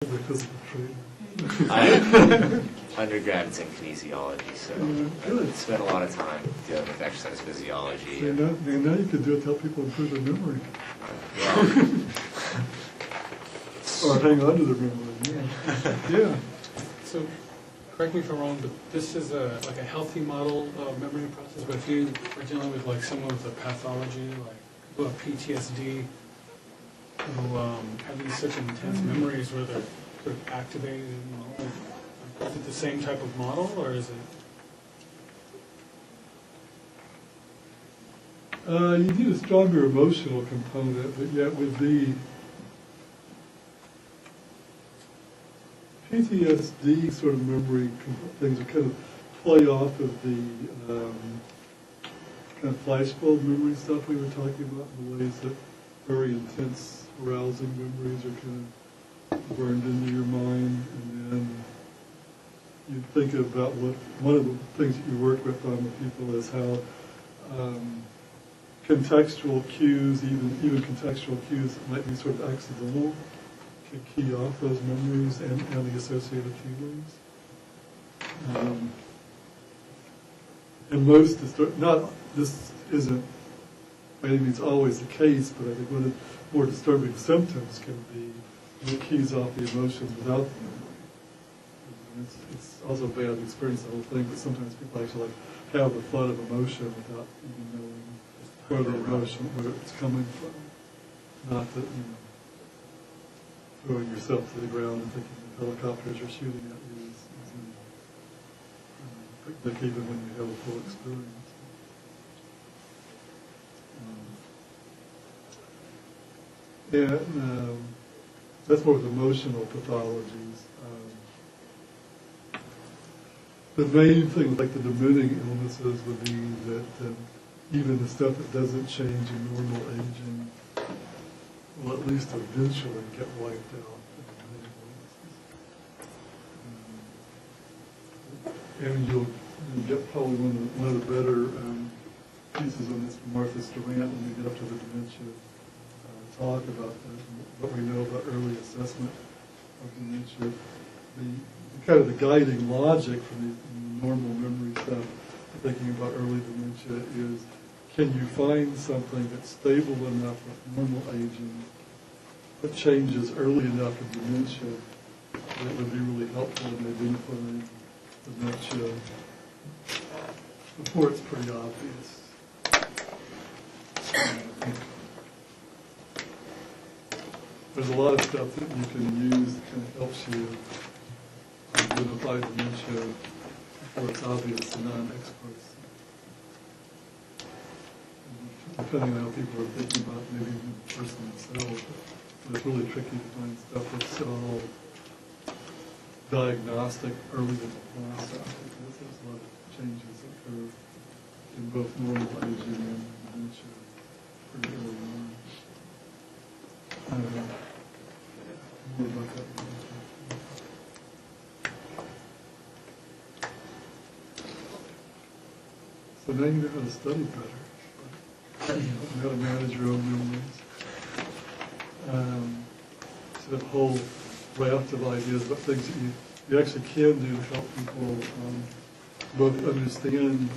The physical training. I'm undergrads in kinesiology, so good. I spent a lot of time dealing with exercise physiology. And now you can do it to help people improve their memory. Well, Or hang on to their memory. Yeah. So, correct me if I'm wrong, but this is like a healthy model of memory process. But if you are dealing with like someone with a pathology, like who have PTSD, who have these such intense memories where they're sort of activated, is it the same type of model, or is it? You need a stronger emotional component, but yet would be PTSD sort of memory things that kind of play off of the kind of flashbulb memory stuff we were talking about, in the ways that very intense, arousing memories are kind of burned into your mind, and then you think about one of the things that you work with people is how contextual cues, even contextual cues that might be sort of accidental, can key off those memories and the associated feelings. And most, this isn't by any means always the case, but I think one of the more disturbing symptoms can be what keys off the emotions without the memory. It's also a bad experience, the whole thing, but sometimes people actually have a flood of emotion without even knowing where it's coming from. Not that, throwing yourself to the ground and thinking the helicopters are shooting at you is picnic even when you have a full experience. That's more with emotional pathologies. The main thing, like the diminishing illnesses, would be that even the stuff that doesn't change in normal aging will at least eventually get wiped out. And you'll get probably one of the better pieces on this from Martha Durant when we get up to the dementia talk about what we know about early assessment of dementia. The kind of the guiding logic from the normal memory stuff, thinking about early dementia, is can you find something that's stable enough with normal aging but changes early enough in dementia that would be really helpful in identifying dementia before it's pretty obvious. There's a lot of stuff that you can use that kind of helps you identify dementia before it's obvious to non-experts. Depending on how people are thinking about it, maybe even the person themselves. But it's really tricky to find stuff that's all diagnostic early in the process, because there's a lot of changes that occur in both normal aging and dementia pretty early on. More about that. So now you know how to study better. How to manage your own memories. So that whole raft of ideas about things that you actually can do to help people both understand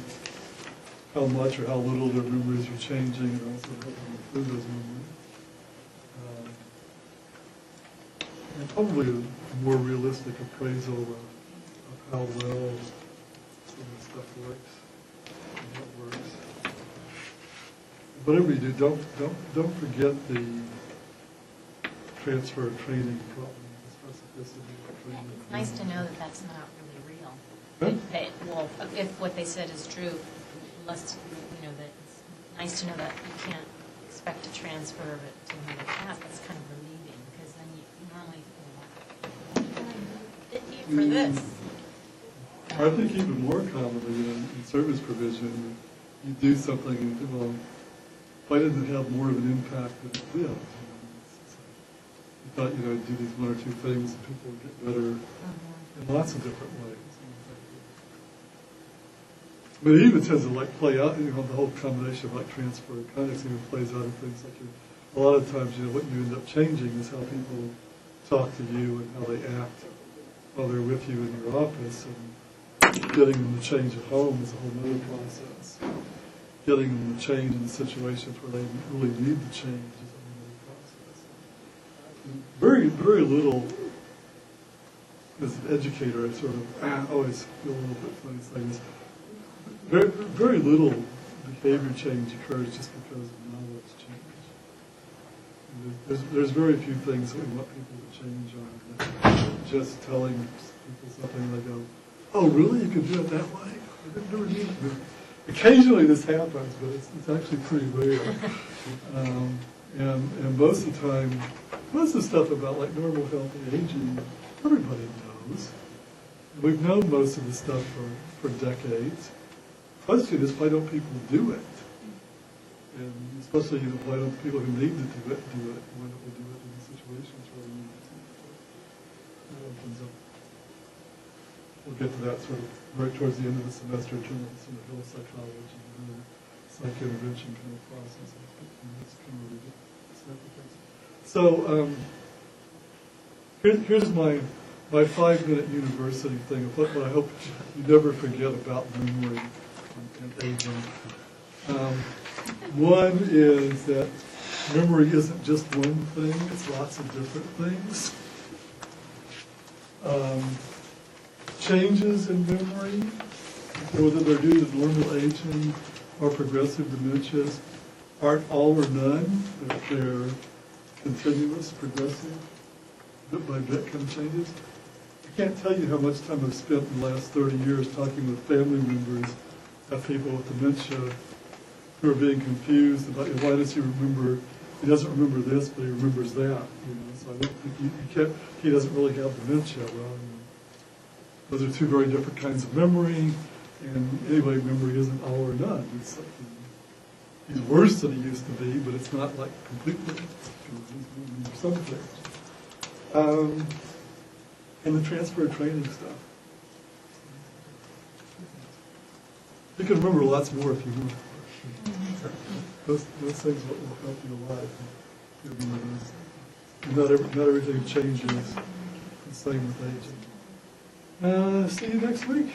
how much or how little their memories are changing, and also help them improve those memories. And probably a more realistic appraisal of how well some of this stuff works and how it works. Whatever you do, don't forget the transfer of training problem, the specificity of training. It's nice to know that that's not really real. Huh? Well, if what they said is true, that it's nice to know that you can't expect to transfer it to another class. That's kind of relieving, because then you normally feel for this. I think even more commonly in service provision, you do something and you think, well, why didn't it have more of an impact than it did? You thought, do these one or two things and people would get better in lots of different ways. But it even tends to play out, the whole combination of transfer and context even plays out in things like a lot of times, what you end up changing is how people talk to you and how they act while they're with you in your office, and getting them to change at home is a whole other process. Getting them to change in situations where they really need to change is a whole other process. Very, very little, as an educator, I sort of always feel a little bit funny saying this. Very, very little behavior change occurs just because of knowledge change. There's very few things that we want people to change on. Just telling people something, they go, "Oh, really? You can do it that way? I never knew it." Occasionally this happens, but it's actually pretty rare. And most of the time, most of the stuff about like normal healthy aging, everybody knows. We've known most of the stuff for decades. The question is, why don't people do it? And especially, why don't people who need to do it? Why don't we do it in situations where we need to do it? That opens up. We'll get to that sort of right towards the end of the semester in terms of health psychology and psych intervention kind of process. That's kind of really good. So here's my 5-minute university thing of what I hope you never forget about memory and aging. One is that memory isn't just one thing, it's lots of different things. Changes in memory, whether they're due to normal aging or progressive dementias, aren't all or none. They're continuous, progressive, bit by bit kind of changes. I can't tell you how much time I've spent in the last 30 years talking with family members of people with dementia who are being confused about why does he remember, he doesn't remember this, but he remembers that. So I don't think he doesn't really have dementia. Well, those are two very different kinds of memory, and anyway, memory isn't all or none. It's like he's worse than he used to be, but it's not like completely. He's some things. And the transfer training stuff. You can remember lots more if you want. Those things will help you a lot. Not everything changes. The same with aging. See you next week.